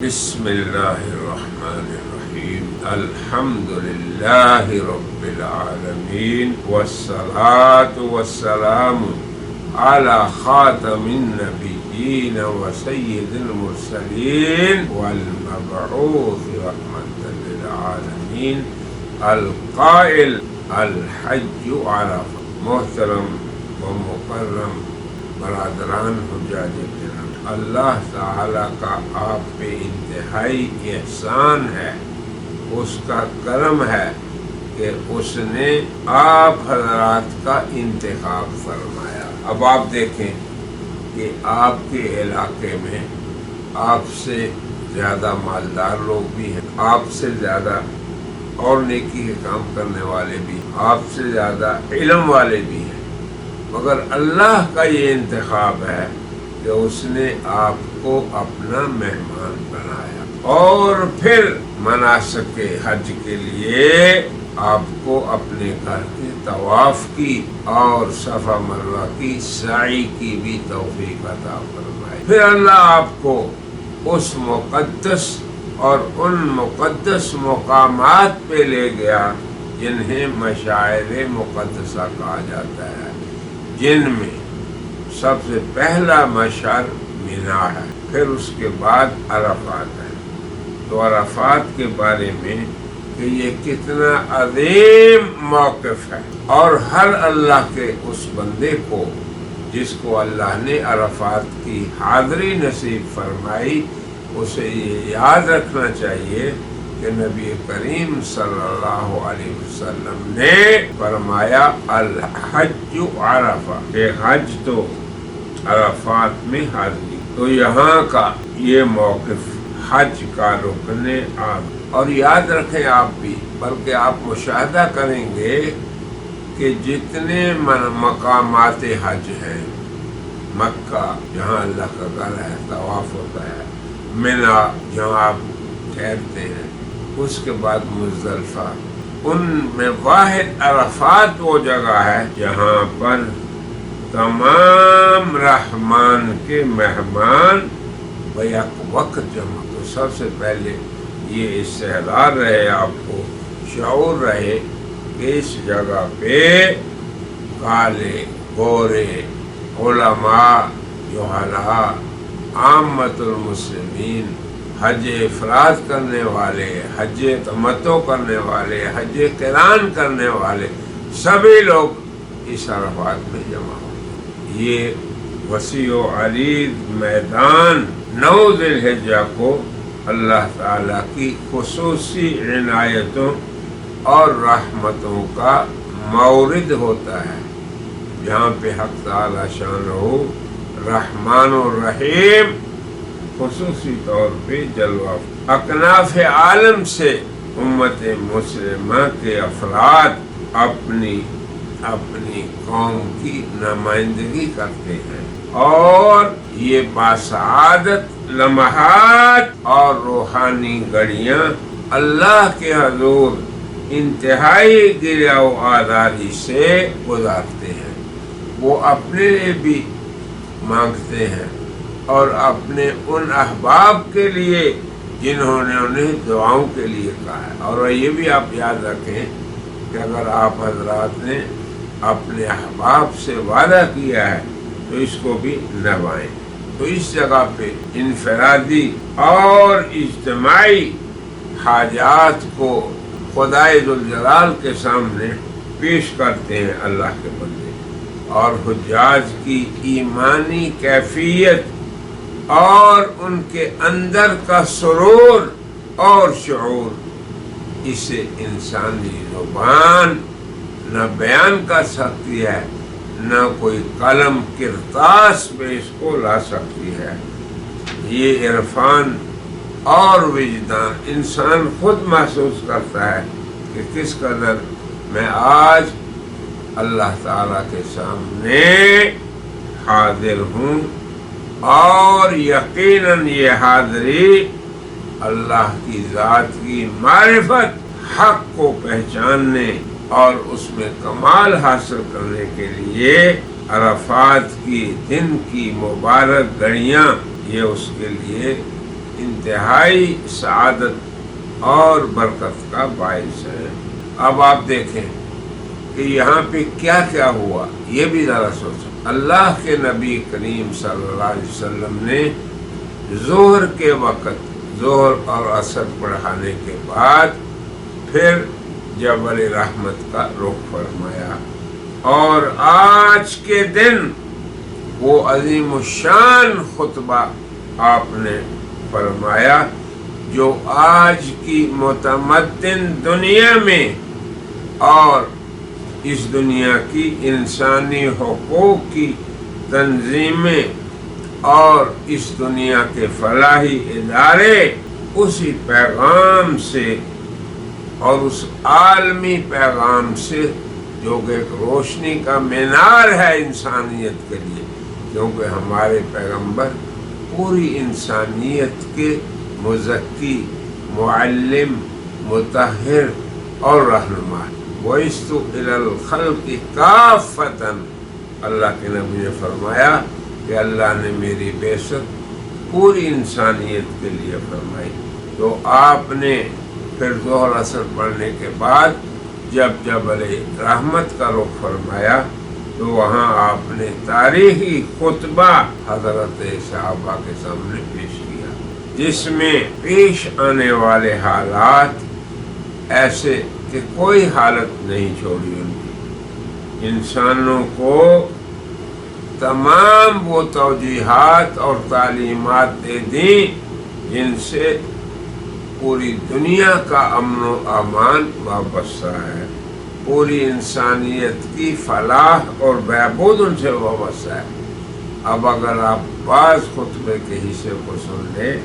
بسم اللہ الرحمن الرحیم الحمد للہ رب العالمین والصلاة والسلام علی خاتم النبیین وسید المرسلین والمبعوث رحمۃ للعالمین القائل الحج عرفہ۔ محترم و مکرم برادران حجاج کرام، اللہ تعالیٰ کا آپ پہ انتہائی احسان ہے، اس کا کرم ہے کہ اس نے آپ حضرات کا انتخاب فرمایا۔ اب آپ دیکھیں کہ آپ کے علاقے میں آپ سے زیادہ مالدار لوگ بھی ہیں، آپ سے زیادہ اور نیکی کے کام کرنے والے بھی، آپ سے زیادہ علم والے بھی ہیں، مگر اللہ کا یہ انتخاب ہے کہ اس نے آپ کو اپنا مہمان بنایا اور پھر مناسک حج کے لیے آپ کو اپنے گھر کے طواف کی اور صفا مروہ کی سعی کی بھی توفیق عطا فرمائی۔ پھر اللہ آپ کو اس مقدس اور ان مقدس مقامات پہ لے گیا جنہیں مشاعر مقدسہ کہا جاتا ہے، جن میں سب سے پہلا مشعر مینا ہے، پھر اس کے بعد عرفات ہے۔ تو عرفات کے بارے میں کہ یہ کتنا عظیم موقف ہے، اور ہر اللہ کے اس بندے کو جس کو اللہ نے عرفات کی حاضری نصیب فرمائی، اسے یہ یاد رکھنا چاہیے کہ نبی کریم صلی اللہ علیہ وسلم نے فرمایا الحج عرفہ، کہ حج تو عرفات میں حاضری۔ تو یہاں کا یہ موقف حج کا رکن عام، اور یاد رکھیں آپ بھی، بلکہ آپ مشاہدہ کریں گے کہ جتنے مقامات حج ہیں، مکہ جہاں اللہ کا گھر ہے، طواف ہوتا ہے، مینا جہاں آپ ٹھہرتے ہیں، اس کے بعد مزدلفہ، ان میں واحد عرفات وہ جگہ ہے جہاں پر تمام رحمان کے مہمان بیک وقت جمع۔ تو سب سے پہلے یہ استحضار رہے، آپ کو شعور رہے کہ اس جگہ پہ کالے گورے علماء جہلاء عامت المسلمین، حج افراد کرنے والے، حج تمتع کرنے والے، حج قران کرنے والے، سبھی لوگ اس عرفات میں جمع ہوں۔ یہ وسیع و عریض میدان 9 ذی الحجہ کو اللہ تعالیٰ کی خصوصی عنایتوں اور رحمتوں کا مورد ہوتا ہے، جہاں پہ حق تعالیٰ شانہ رحمان الرحیم خصوصی طور پہ جلوہ اکناف عالم سے امت مسلمہ کے افراد اپنی قوم کی نمائندگی کرتے ہیں، اور یہ باسعادت لمحات اور روحانی گھڑیاں اللہ کے حضور انتہائی گریہ و آزاری سے گزارتے ہیں۔ وہ اپنے لیے بھی مانگتے ہیں اور اپنے ان احباب کے لیے جنہوں نے انہیں دعاؤں کے لیے کہا ہے۔ اور یہ بھی آپ یاد رکھیں کہ اگر آپ حضرات نے اپنے احباب سے وعدہ کیا ہے تو اس کو بھی نبھائیں۔ تو اس جگہ پہ انفرادی اور اجتماعی حاجات کو خدائے ذوالجلال کے سامنے پیش کرتے ہیں اللہ کے بندے، اور حجاج کی ایمانی کیفیت اور ان کے اندر کا سرور اور شعور، اسے انسانی زبان نہ بیان کر سکتی ہے، نہ کوئی قلم کرتاس پہ اس کو لا سکتی ہے۔ یہ عرفان اور وجدان انسان خود محسوس کرتا ہے کہ کس قدر میں آج اللہ تعالیٰ کے سامنے حاضر ہوں، اور یقیناً یہ حاضری اللہ کی ذات کی معرفت، حق کو پہچاننے اور اس میں کمال حاصل کرنے کے لیے عرفات کی دن کی مبارک گھڑیاں یہ اس کے لیے انتہائی سعادت اور برکت کا باعث ہے۔ اب آپ دیکھیں کہ یہاں پہ کیا کیا ہوا، یہ بھی ذرا سوچیں۔ اللہ کے نبی کریم صلی اللہ علیہ وسلم نے ظہر کے وقت ظہر اور عصر پڑھانے کے بعد پھر جبل رحمت کا رخ فرمایا، اور آج کے دن وہ عظیم الشان خطبہ آپ نے فرمایا جو آج کی متمدن دنیا میں اور اس دنیا کی انسانی حقوق کی تنظیمیں اور اس دنیا کے فلاحی ادارے اسی پیغام سے اور اس عالمی پیغام سے جو کہ ایک روشنی کا مینار ہے انسانیت کے لیے، کیونکہ ہمارے پیغمبر پوری انسانیت کے مزکی، معلم، مطہر اور رہنما۔ وَإِسْتُ إِلَى الْخَلْقِ كَافَّةً، اللہ کے نبی نے فرمایا کہ اللہ نے میری بعثت پوری انسانیت کے لیے فرمائی۔ تو آپ نے پھر ظہر عصر پڑھنے کے بعد جب جبل رحمت کا رخ فرمایا تو وہاں آپ نے تاریخی خطبہ حضرت صحابہ کے سامنے پیش کیا، جس میں پیش آنے والے حالات ایسے کہ کوئی حالت نہیں چھوڑی ان کی، انسانوں کو تمام وہ توجیہات اور تعلیمات دے دیں جن سے پوری دنیا کا امن و امان وابستہ ہے، پوری انسانیت کی فلاح اور بہبود ان سے وابستہ ہے۔ اب اگر آپ بعض خطبے کے حصے کو سن لیں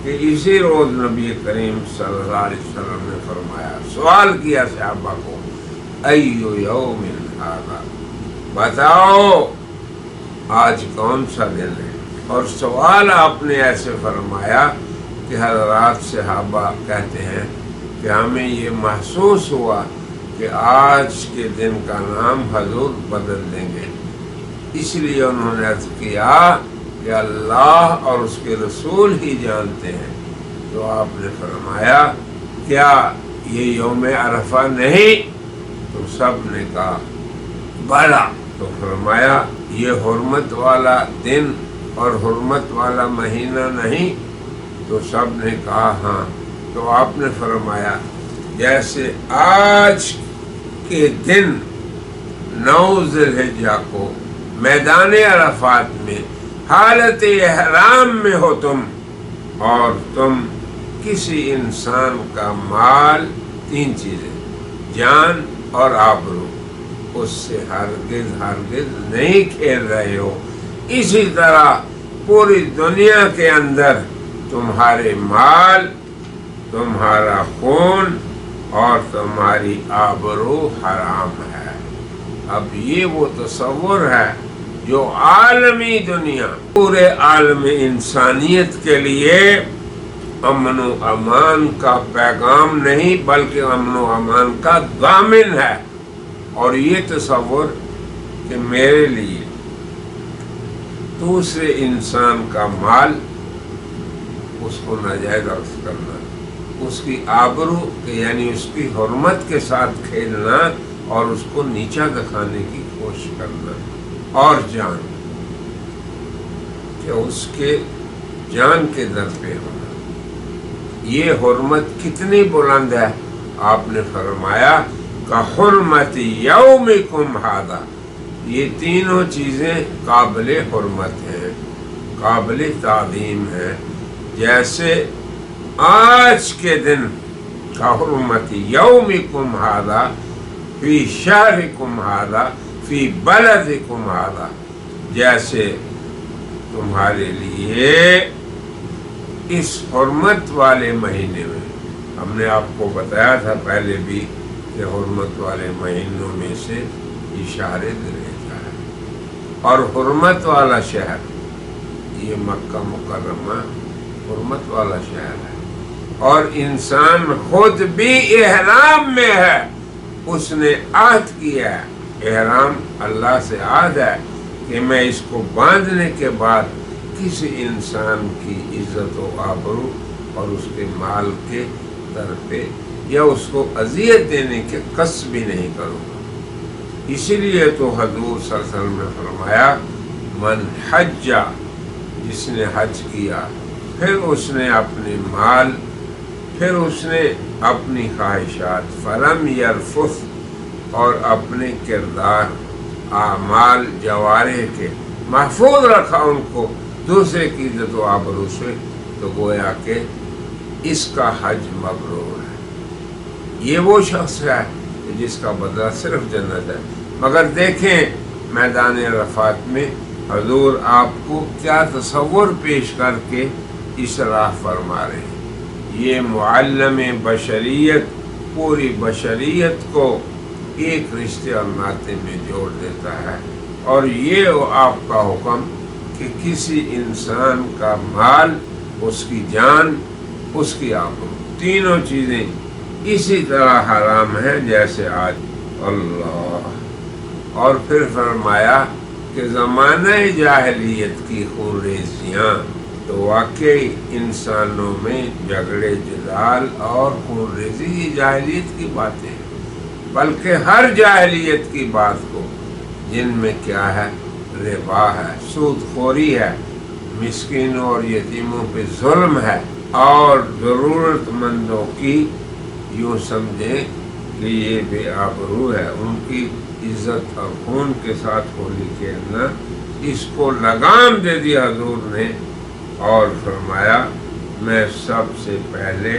کہ اسی روز نبی کریم صلی اللہ علیہ وسلم نے فرمایا، سوال کیا صحابہ کو، ایو یوم ھذا، بتاؤ آج کون سا دن ہے؟ اور سوال آپ نے ایسے فرمایا کہ حضرات صحابہ کہتے ہیں کہ ہمیں یہ محسوس ہوا کہ آج کے دن کا نام حضور بدل دیں گے، اس لیے انہوں نے عرض کیا کہ اللہ اور اس کے رسول ہی جانتے ہیں۔ تو آپ نے فرمایا کیا یہ یوم عرفہ نہیں؟ تو سب نے کہا بلا۔ تو فرمایا یہ حرمت والا دن اور حرمت والا مہینہ نہیں؟ تو سب نے کہا ہاں۔ تو آپ نے فرمایا جیسے آج کے دن 9 ذی الحجہ کو میدان عرفات میں حالت احرام میں ہو تم، اور تم کسی انسان کا مال، 3 چیزیں، جان اور آبرو، اس سے ہرگز نہیں کھیل رہے ہو، اسی طرح پوری دنیا کے اندر تمہارے مال، تمہارا خون اور تمہاری آبرو حرام ہے۔ اب یہ وہ تصور ہے جو عالمی دنیا، پورے عالم انسانیت کے لیے امن و امان کا پیغام نہیں بلکہ امن و امان کا ضامن ہے۔ اور یہ تصور کہ میرے لیے دوسرے انسان کا مال، اس کو ناجائز اخذ کرنا، اس کی آبرو یعنی اس کی حرمت کے ساتھ کھیلنا اور اس کو نیچا دکھانے کی کوشش کرنا، اور جان کہ اس کے جان کے در پہ ہونا، یہ حرمت کتنی بلند ہے؟ آپ نے فرمایا کحرمت یومکم ھذا، یہ تینوں چیزیں قابل حرمت ہیں، قابل تعظیم ہیں، جیسے آج کے دن کحرمت یومکم ھذا فی شہرکم ھذا فی بلدکم ھذا، جیسے تمہارے لیے اس حرمت والے مہینے میں، ہم نے آپ کو بتایا تھا پہلے بھی کہ حرمت والے مہینوں میں سے یہ شہر ذی الحجہ ہے، اور حرمت والا شہر یہ مکہ مکرمہ حرمت والا شہر ہے، اور انسان خود بھی احرام میں ہے، اس نے عہد کیا ہے، احرام اللہ سے عہد ہے کہ میں اس کو باندھنے کے بعد کسی انسان کی عزت و آبرو اور اس کے مال کے در پہ یا اس کو اذیت دینے کے قصد بھی نہیں کروں گا۔ اسی لیے تو حضور صلی اللہ علیہ وسلم نے فرمایا من حج، جس نے حج کیا، پھر اس نے اپنے مال، پھر اس نے اپنی خواہشات، فلم یرفث، اور اپنے کردار، اعمال جوارح کے محفوظ رکھا ان کو دوسرے کی عزت و آبرو سے، تو گویا کہ اس کا حج مبرور ہے۔ یہ وہ شخص ہے جس کا بدلہ صرف جنت ہے۔ مگر دیکھیں میدان عرفات میں حضور آپ کو کیا تصور پیش کر کے اصلاح فرما رہے ہیں۔ یہ معلم بشریت پوری بشریت کو ایک رشتے اور ناطے میں جوڑ دیتا ہے، اور یہ آپ کا حکم کہ کسی انسان کا مال، اس کی جان، اس کی آبرو، تینوں چیزیں اسی طرح حرام ہیں جیسے آج۔ اللہ، اور پھر فرمایا کہ زمانہ جاہلیت کی خونریزیاں، تو واقعی انسانوں میں جھگڑے جدال اور خونریزی یہ جاہلیت کی باتیں ہیں، بلکہ ہر جاہلیت کی بات کو، جن میں کیا ہے، ربا ہے، سود خوری ہے، مسکینوں اور یتیموں پہ ظلم ہے، اور ضرورت مندوں کی یوں سمجھیں کہ یہ بے آبرو ہے، ان کی عزت اور خون کے ساتھ ہولی کھیلنا، اس کو لگام دے دیا حضور نے، اور فرمایا میں سب سے پہلے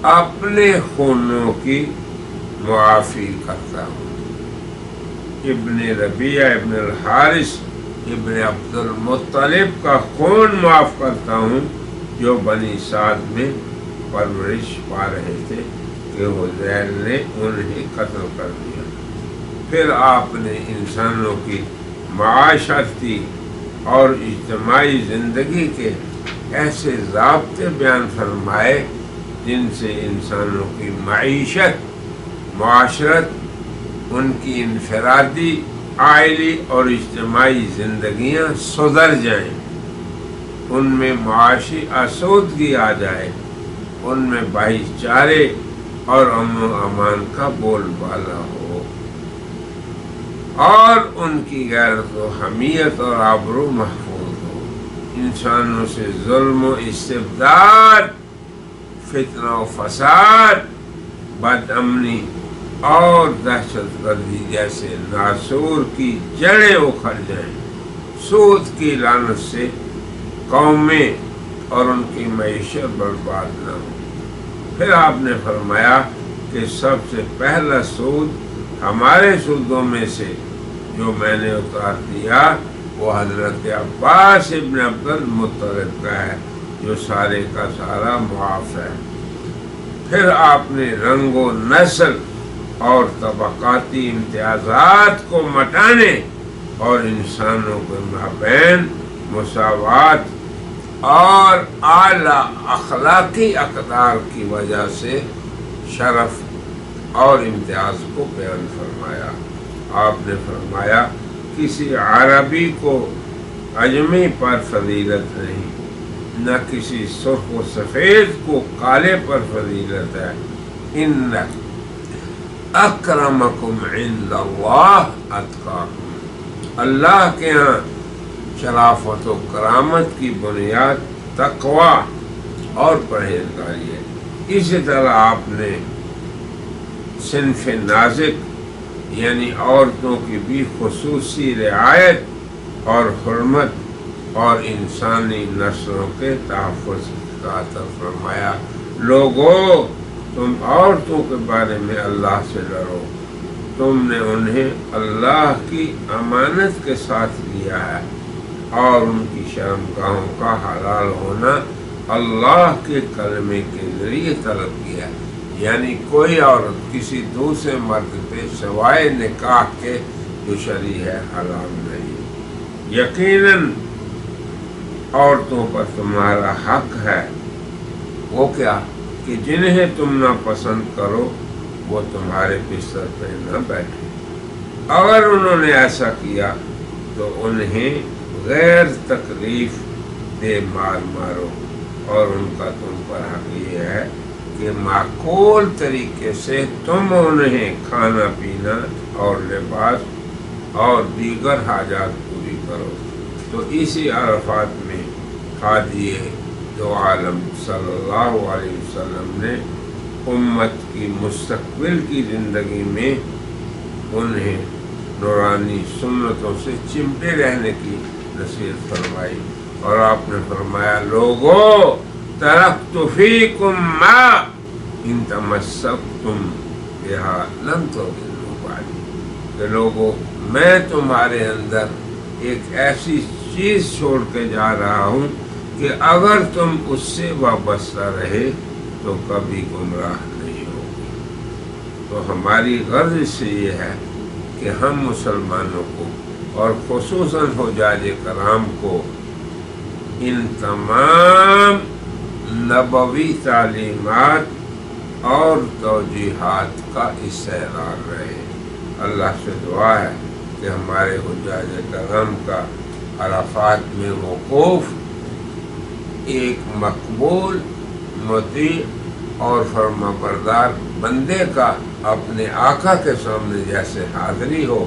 اپنے خونوں کی معافی کرتا ہوں۔ ابن ربیعہ ابن الحارث ابن عبد المطلب کا خون معاف کرتا ہوں، جو بنی سعد میں پرورش پا رہے تھے کہ حذیل نے انہیں قتل کر دیا۔ پھر آپ نے انسانوں کی معاشرتی اور اجتماعی زندگی کے ایسے ضابطے بیان فرمائے جن سے انسانوں کی معیشت، معاشرت، ان کی انفرادی، عائلی اور اجتماعی زندگیاں سدھر جائیں، ان میں معاشی آسودگی آ جائے، ان میں بھائی چارے اور امن و امان کا بول بالا ہو، اور ان کی غیرت و حمیت اور آبرو محفوظ ہو، انسانوں سے ظلم و استبداد، فتنہ و فساد، بد امنی اور دہشت گردی جیسے ناسور کی جڑیں اکھڑ جائیں، سود کی لعنت سے قومیں اور ان کی معیشت برباد نہ ہو۔ پھر آپ نے فرمایا کہ سب سے پہلا سود ہمارے سودوں میں سے جو میں نے اتار دیا وہ حضرت عباس ابن عبد المطلب کا ہے، جو سارے کا سارا معاف ہے۔ پھر آپ نے رنگ و نسل اور طبقاتی امتیازات کو مٹانے اور انسانوں کے مابین مساوات اور اعلیٰ اخلاقی اقدار کی وجہ سے شرف اور امتیاز کو بیان فرمایا۔ آپ نے فرمایا کسی عربی کو عجمی پر فضیلت نہیں، نہ کسی سرخ و سفید کو کالے پر فضیلت ہے۔ ان اکرمکم عند اللہ اتقاکم، اللہ کے ہاں شرافت و کرامت کی بنیاد تقوی اور پرہیزگاری ہے۔ اسی طرح آپ نے صنف نازک یعنی عورتوں کی بھی خصوصی رعایت اور حرمت اور انسانی نسلوں کے تحفظ کا عطا فرمایا۔ لوگوں، تم عورتوں کے بارے میں اللہ سے ڈرو، تم نے انہیں اللہ کی امانت کے ساتھ لیا ہے، اور ان کی شرمگاہوں کا حلال ہونا اللہ کے کلمے کے ذریعے طلب کیا ہے، یعنی کوئی عورت کسی دوسرے مرد پہ سوائے نکاح کے جو شرعی ہے حرام نہیں۔ یقیناً عورتوں پر تمہارا حق ہے، وہ کیا کہ جنہیں تم نہ پسند کرو وہ تمہارے بستر پہ نہ بیٹھے، اگر انہوں نے ایسا کیا تو انہیں غیر تکلیف دے مار مارو، اور ان کا تم پر حق یہ ہے کہ معقول طریقے سے تم انہیں کھانا پینا اور لباس اور دیگر حاجات پوری کرو۔ تو اسی عرفات میں حاجی دو عالم صلی اللہ علیہ وسلم نے امت کی مستقبل کی زندگی میں انہیں نورانی سنتوں سے چمٹے رہنے کی نصیحت فرمائی، اور آپ نے فرمایا لوگو ترکت فیکم ما ان تمسکتم بہا لن تضلوا بعدی، کہ لوگو میں تمہارے اندر ایک ایسی چیز چھوڑ کے جا رہا ہوں کہ اگر تم اس سے وابستہ رہے تو کبھی گمراہ نہیں ہوگی۔ تو ہماری غرض سے یہ ہے کہ ہم مسلمانوں کو اور خصوصاً حجاج کرام کو ان تمام نبوی تعلیمات اور توجیحات کا استحضار رہے۔ اللہ سے دعا ہے کہ ہمارے حجاج کرام کا عرفات میں وقوف ایک مقبول، مطیع اور فرما بردار بندے کا اپنے آقا کے سامنے جیسے حاضری ہو،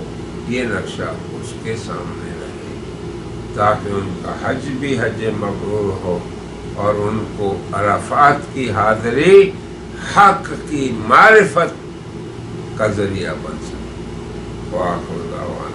یہ نقشہ اس کے سامنے رہے، تاکہ ان کا حج بھی حج مبرور ہو اور ان کو عرفات کی حاضری حق کی معرفت کا ذریعہ بن سکے۔ وآخر دعوانا